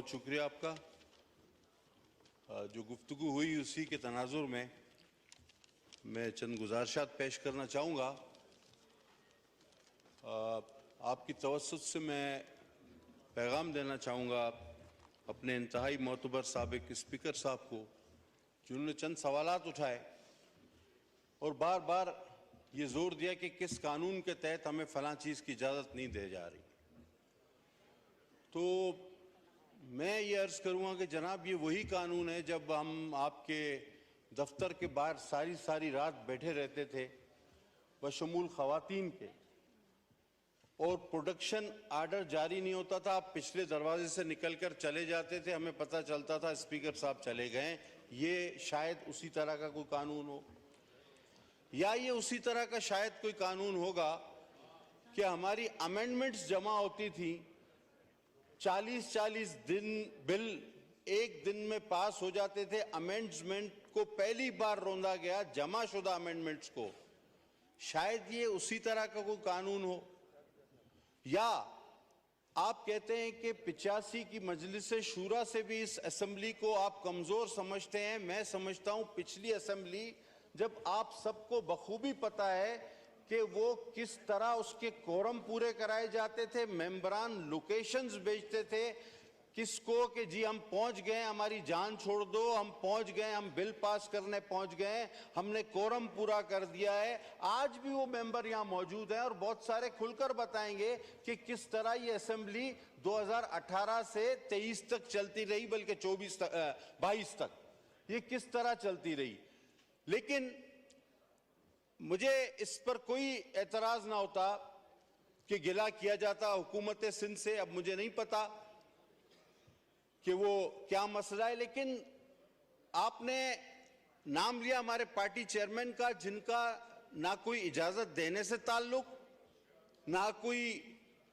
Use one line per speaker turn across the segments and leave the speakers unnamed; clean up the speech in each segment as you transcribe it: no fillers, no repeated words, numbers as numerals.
बहुत शुक्रिया आपका। जो गुफ्तगू हुई उसी के तनाजुर में मैं चंद गुजारिशात पेश करना चाहूँगा। आपकी तवस्सुत से मैं पैगाम देना चाहूँगा अपने इंतहाई मोतबर साबिक स्पीकर साहब को, जिन्होंने चंद सवालात उठाए और बार बार ये जोर दिया कि किस कानून के तहत हमें फ़लाँ चीज़ की इजाज़त नहीं दी जा रही। तो मैं ये अर्ज़ करूँगा कि जनाब, ये वही कानून है जब हम आपके दफ्तर के बाहर सारी रात बैठे रहते थे बशमूल ख़वातीन के, और प्रोडक्शन आर्डर जारी नहीं होता था। आप पिछले दरवाजे से निकल कर चले जाते थे, हमें पता चलता था स्पीकर साहब चले गए। ये शायद उसी तरह का कोई कानून हो, या ये उसी तरह का शायद कोई कानून होगा कि हमारी अमेंडमेंट्स जमा होती थी, 40-40 दिन बिल एक दिन में पास हो जाते थे। अमेंडमेंट को पहली बार रोंदा गया, जमाशुदा अमेंडमेंट्स को। शायद ये उसी तरह का कोई कानून हो। या आप कहते हैं कि 85 की मजलिस शूरा से भी इस असेंबली को आप कमज़ोर समझते हैं। मैं समझता हूं पिछली असेंबली, जब आप सबको बखूबी पता है कि वो किस तरह उसके कोरम पूरे कराए जाते थे, मेंबरान लोकेशंस भेजते थे किसको कि जी हम पहुंच गए, हमारी जान छोड़ दो, हम पहुंच गए, हम बिल पास करने पहुंच गए, हमने कोरम पूरा कर दिया है। आज भी वो मेंबर यहां मौजूद हैं और बहुत सारे खुलकर बताएंगे कि किस तरह ये असेंबली 2018 से 23 तक चलती रही, बल्कि 22 तक ये किस तरह चलती रही। लेकिन मुझे इस पर कोई एतराज ना होता कि गिला किया जाता हुकूमत सिंध से। अब मुझे नहीं पता कि वो क्या मसला है, लेकिन आपने नाम लिया हमारे पार्टी चेयरमैन का, जिनका ना कोई इजाजत देने से ताल्लुक, ना कोई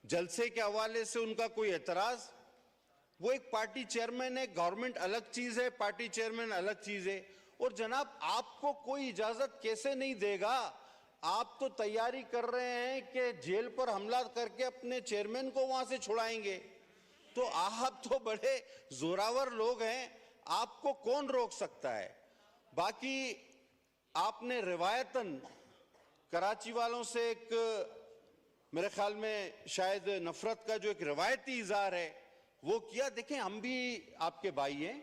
जलसे के हवाले से उनका कोई एतराज। वो एक पार्टी चेयरमैन है, गवर्नमेंट अलग चीज है, पार्टी चेयरमैन अलग चीज है। और जनाब, आपको कोई इजाजत कैसे नहीं देगा? आप तो तैयारी कर रहे हैं कि जेल पर हमला करके अपने चेयरमैन को वहां से छुड़ाएंगे। तो आप तो बड़े जोरावर लोग हैं, आपको कौन रोक सकता है? बाकी आपने रिवायतन कराची वालों से एक, मेरे ख्याल में शायद नफरत का जो एक रिवायती इजहार है वो किया। देखें, हम भी आपके भाई हैं,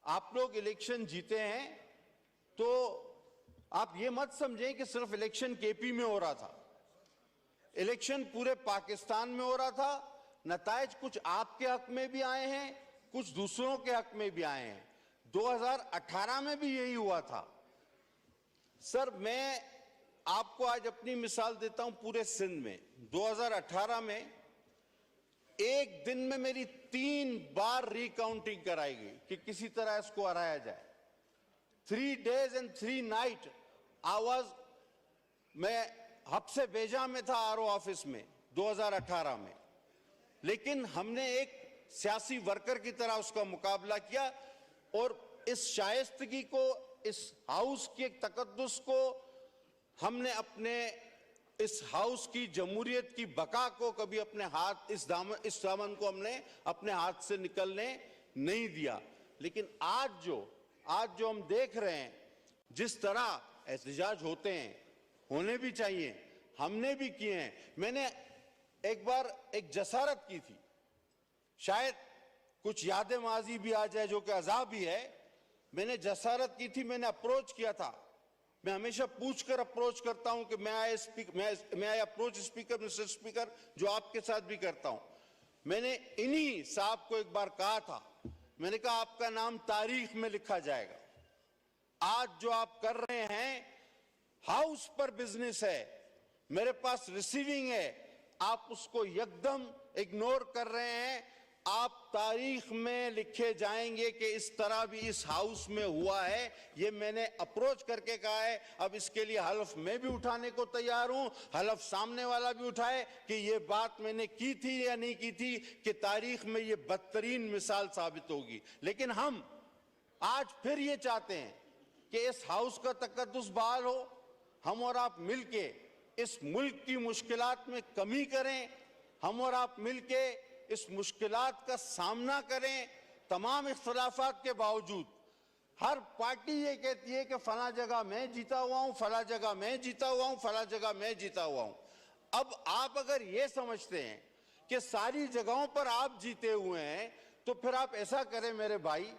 आप लोग इलेक्शन जीते हैं, तो आप ये मत समझें कि सिर्फ इलेक्शन केपी में हो रहा था। इलेक्शन पूरे पाकिस्तान में हो रहा था। नतायज कुछ आपके हक में भी आए हैं, कुछ दूसरों के हक में भी आए हैं। 2018 में भी यही हुआ था। सर, मैं आपको आज अपनी मिसाल देता हूं पूरे सिंध में। 2018 में एक दिन में मेरी 3 बार रिकाउंटिंग कराई गई कि किसी तरह इसको हराया जाए। 3 days and 3 nights मैं हब से बेजा में था आरओ ऑफिस में 2018 में। लेकिन हमने एक सियासी वर्कर की तरह उसका मुकाबला किया और इस शाइस्तगी को, इस हाउस के तकद्दुस को हमने अपने इस हाउस की जमहूरियत की बका को कभी अपने हाथ, इस दामन को हमने अपने हाथ से निकलने नहीं दिया। लेकिन आज जो हम देख रहे हैं, जिस तरह एहतजाज होते हैं, होने भी चाहिए, हमने भी किए हैं। मैंने एक बार एक जसारत की थी, शायद कुछ यादें माजी भी आ जाए जो कि अज़ाब भी है। मैंने जसारत की थी, मैंने अप्रोच किया था। मैं हमेशा पूछकर अप्रोच करता हूं कि मैं I approach speaker, mister speaker, जो आपके साथ भी करता हूं। मैंने इन्हीं साहब को एक बार कहा था, मैंने कहा आपका नाम तारीख में लिखा जाएगा। आज जो आप कर रहे हैं, हाउस पर बिजनेस है, मेरे पास रिसीविंग है, आप उसको एकदम इग्नोर कर रहे हैं। आप तारीख में लिखे जाएंगे कि इस तरह भी इस हाउस में हुआ है। ये मैंने अप्रोच करके कहा है। अब इसके लिए हल्फ मैं भी उठाने को तैयार हूं, हल्फ सामने वाला भी उठाए कि ये बात मैंने की थी या नहीं की थी, कि तारीख में ये बदतरीन मिसाल साबित होगी। लेकिन हम आज फिर ये चाहते हैं कि इस हाउस का तकद्दुस बहाल हो, हम और आप मिलके इस मुल्क की मुश्किलात में कमी करें, हम और आप मिलके इस मुश्किलात का सामना करें तमाम इख्तलाफात के बावजूद। हर पार्टी ये कहती है कि फला जगह मैं जीता हुआ हूं, फला जगह मैं जीता हुआ हूं, फला जगह मैं जीता हुआ हूं। अब आप अगर ये समझते हैं कि सारी जगहों पर आप जीते हुए हैं, तो फिर आप ऐसा करें मेरे भाई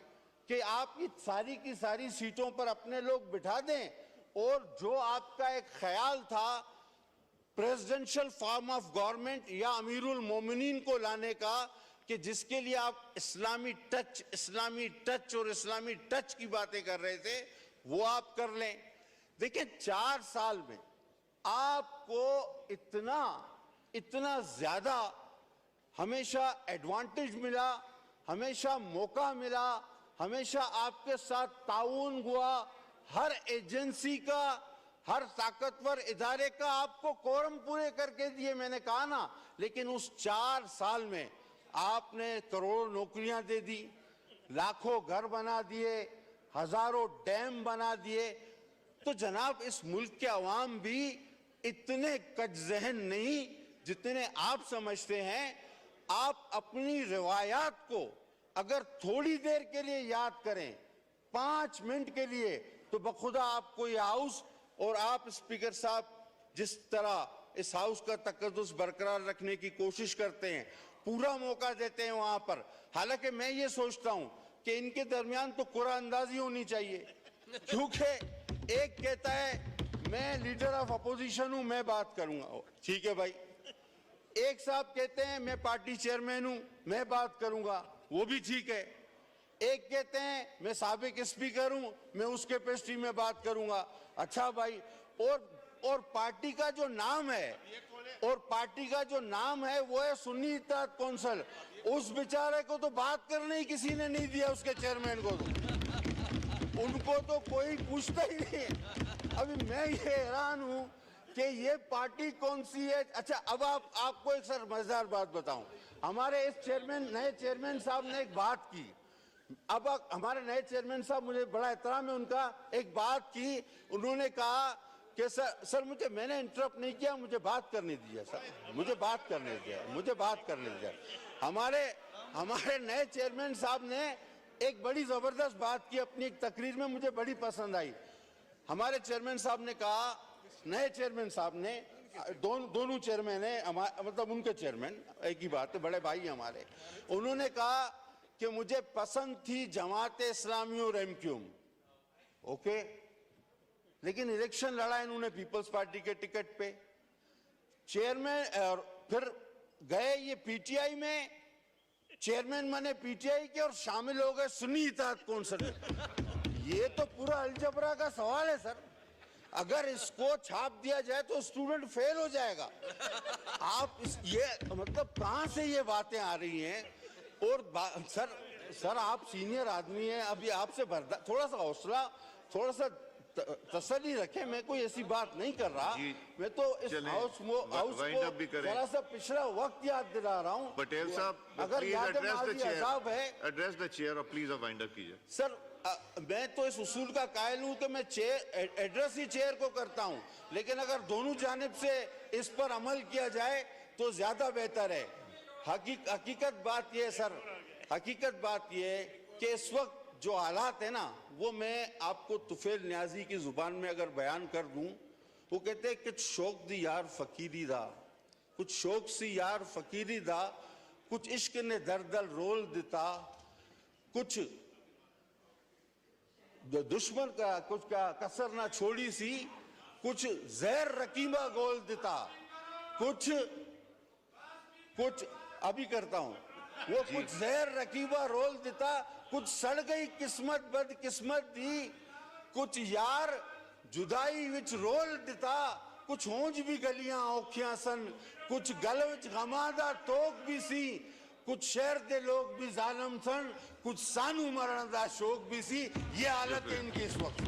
कि आप की सारी सीटों पर अपने लोग बिठा दें, और जो आपका एक ख्याल था प्रेसिडेंशियल फॉर्म ऑफ गवर्नमेंट या अमीरुल मोमिनीन को लाने का, कि जिसके लिए आप इस्लामी टच और इस्लामी टच की बातें कर रहे थे, वो आप कर लें। देखिए 4 साल में आपको इतना ज्यादा हमेशा एडवांटेज मिला, हमेशा मौका मिला, हमेशा आपके साथ ताउन हुआ, हर एजेंसी का, हर ताकतवर इदारे का आपको कोरम पूरे करके दिए, मैंने कहा ना। लेकिन उस 4 साल में आपने करोड़ों नौकरियां दे दी, लाखों घर बना दिए, हजारों डैम बना दिए। तो जनाब इस मुल्क के अवाम भी इतने कजजहन नहीं जितने आप समझते हैं। आप अपनी रिवायात को अगर थोड़ी देर के लिए याद करें, 5 मिनट के लिए, तो बखुदा आपको ये हाउस और आप स्पीकर साहब जिस तरह इस हाउस का तकद्दुस बरकरार रखने की कोशिश करते हैं, पूरा मौका देते हैं वहां पर। हालांकि मैं ये सोचता हूं कि इनके दरमियान तो कुरान अंदाजी होनी चाहिए, क्योंकि एक कहता है मैं लीडर ऑफ अपोजिशन हूं, मैं बात करूंगा, ठीक है भाई। एक साहब कहते हैं मैं पार्टी चेयरमैन हूं, मैं बात करूंगा, वो भी ठीक है। एक कहते हैं मैं साबिक स्पीकर हूं, मैं उस कैपेसिटी में बात करूंगा, अच्छा भाई। और पार्टी का जो नाम है वो है सुन्नी इत्तेहाद कौंसिल। उस बेचारे को तो बात करने ही किसी ने नहीं दिया, उसके चेयरमैन को तो उनको तो कोई पूछता ही नहीं। अभी मैं ये हैरान हूं कि ये पार्टी कौन सी है। अच्छा, अब आपको एक सर मजेदार बात बताऊं। हमारे इस नए चेयरमैन साहब ने एक बात की। अब हमारे नए चेयरमैन साहब, मुझे बड़ा एहतराम है उनका, एक बात की, उन्होंने कहा कि सर मैंने इंटरप्ट नहीं किया, मुझे बात करने दीजिए सर, मुझे बात करने दीजिए। हमारे नए चेयरमैन साहब ने एक बड़ी जबरदस्त बात की अपनी एक तकरीर में, मुझे बड़ी पसंद आई। हमारे चेयरमैन साहब ने कहा, नए चेयरमैन साहब ने, दोनों चेयरमैन है मतलब उनके चेयरमैन एक ही बात है, बड़े भाई हमारे, उन्होंने कहा कि मुझे पसंद थी जमात इस्लामी और एमक्यूएम, ओके, लेकिन इलेक्शन लड़ा इन्होंने पीपल्स पार्टी के टिकट पे, चेयरमैन, और फिर गए ये पीटीआई में, चेयरमैन बने पीटीआई के और शामिल हो गए सुन्नी इत्तेहाद कौंसिल में। ये तो पूरा अलजबरा का सवाल है सर। अगर इसको छाप दिया जाए तो स्टूडेंट फेल हो जाएगा। आप ये मतलब कहां से ये बातें आ रही हैं? और सर आप सीनियर आदमी हैं, अभी आपसे थोड़ा सा हौसला, थोड़ा सा तसल्ली रखें। मैं कोई ऐसी बात नहीं कर रहा, मैं तो इस हाउस को थोड़ा सा पिछला वक्त याद दिला रहा हूँ।
पटेल साहब,
अगर याद है,
एड्रेस द चेयर और प्लीज वाइंड अप कीजिए।
सर मैं तो इस उसूल का कायल हूं कि मैं एड्रेस ही चेयर को करता हूं, लेकिन अगर दोनों जानिब से इस पर अमल किया जाए तो ज्यादा बेहतर है। हकीकत बात यह है सर, हकीकत बात यह है कि इस वक्त जो हालात है ना, वो मैं आपको तुफैल न्याजी की जुबान में अगर बयान कर दूं, वो कहते हैं कुछ शौक दी यार फकीरी दा, कुछ शौक सी यार फकीरी दा, कुछ इश्क ने दर्दल रोल दिता, कुछ दुश्मन का कुछ का कसर ना छोड़ी सी, कुछ जहर रकीबा गोल दिता, कुछ अभी करता हूं, वो कुछ जहर रकीबा रोल दिता, कुछ सड़ गई किस्मत बदकिस्मत दी, कुछ यार जुदाई विच रोल दिता, कुछ होंज भी गलियां औखियां सन, कुछ गल विच गमादा तोक भी सी, कुछ शहर के लोग भी जालिम सन, कुछ सानू मरण दा शौक भी सी। ये हालत है इनकी इस वक्त।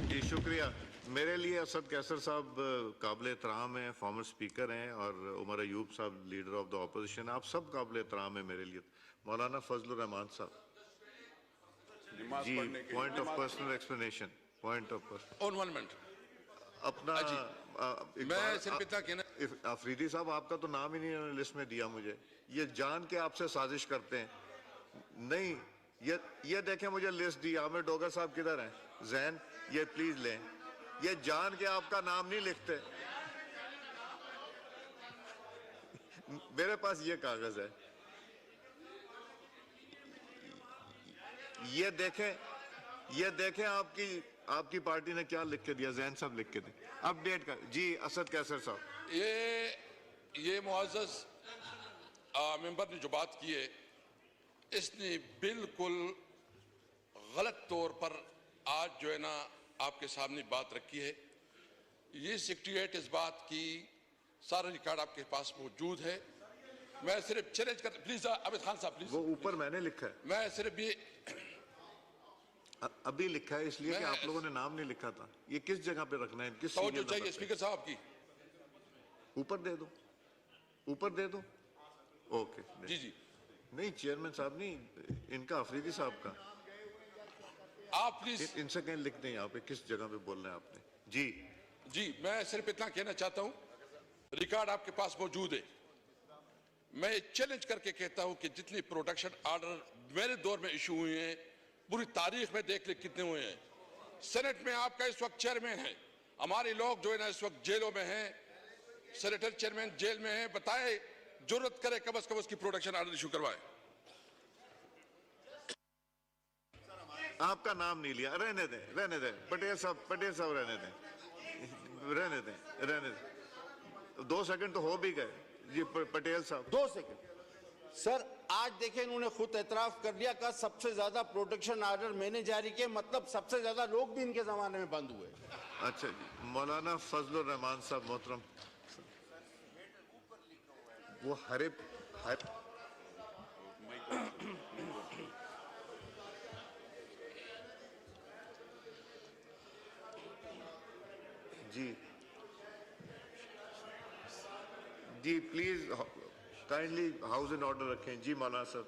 जी शुक्रिया। मेरे लिए असद कैसर साहब काबिल एहतराम हैं, फॉर्मर स्पीकर हैं, और उमर अयूब साहब लीडर ऑफ द ऑपोजिशन, आप सब काबिल एहतराम है मेरे लिए। मौलाना फजलुर रहमान साहब ji, point of personal explanation, point of अपना
मैं सिर्फ इतना कहना,
अफरीदी साहब आपका तो नाम ही नहीं लिस्ट में दिया मुझे। ये जान के आपसे साजिश करते हैं। नहीं, ये देखें मुझे लिस्ट दी, आमिर डोगर साहब किधर हैं? जैन, ये प्लीज लें। ये जान के आपका नाम नहीं लिखते। मेरे पास ये कागज है, ये देखें आपकी पार्टी ने क्या लिख के दिया। जैन साहब लिख के दे अपडेट कर जी। असद कैसर साहब,
ये मुअज़्ज़ज़ मेंबर ने जो बात की है, इसने बिल्कुल गलत तौर पर आज जो है ना आपके सामने बात रखी है। ये सेक्रेटरीट इस बात की सारा रिकॉर्ड आपके पास मौजूद है। मैं सिर्फ चैलेंज कर, प्लीज आबिद खान साहब प्लीज।
वो ऊपर मैंने लिखा है,
मैं सिर्फ ये
अभी लिखा है इसलिए कि आप लोगों ने नाम नहीं लिखा था। ये किस जगह पे रखना है, किस
तो जो
सीरियल
चाहिए
नंबर
स्पीकर साहब की
पे? ऊपर दे दो। ओके
जी जी,
नहीं चेयरमैन साहब नहीं, इनका अफरीदी साहब का।
आप प्लीज
इनसे कहीं लिख दें यहाँ पे किस जगह पे बोलना है आपने। जी
जी, मैं सिर्फ इतना कहना चाहता हूं, रिकॉर्ड आपके पास मौजूद है। मैं चैलेंज करके कहता हूं कि जितनी प्रोटेक्शन ऑर्डर मेरे दौर में इशू हुए हैं, पूरी तारीख में देख ले कितने हुए हैं। सेनेट में आपका इस वक्त चेयरमैन है, हमारे लोग जो है ना इस वक्त जेलों में हैं, सेनेटर चेयरमैन जेल में है। बताए, जरूरत करे कम से कम उसकी प्रोटेक्शन ऑर्डर इशू करवाए।
आपका नाम नहीं लिया, रहने दें पटेल साहब रहने दें। 2 सेकंड तो हो भी गए जी। पटेल साहब
2 सेकंड सर, आज देखें इन्होंने खुद एतराफ कर लिया, कहा सबसे ज्यादा प्रोटेक्शन ऑर्डर मैंने जारी किए, मतलब सबसे ज्यादा लोग भी इनके जमाने में बंद हुए।
अच्छा जी, मौलाना फजलुर रहमान साहब मोहतरम, वो हरे जी please kindly house in order रखें जी। मौलाना साहब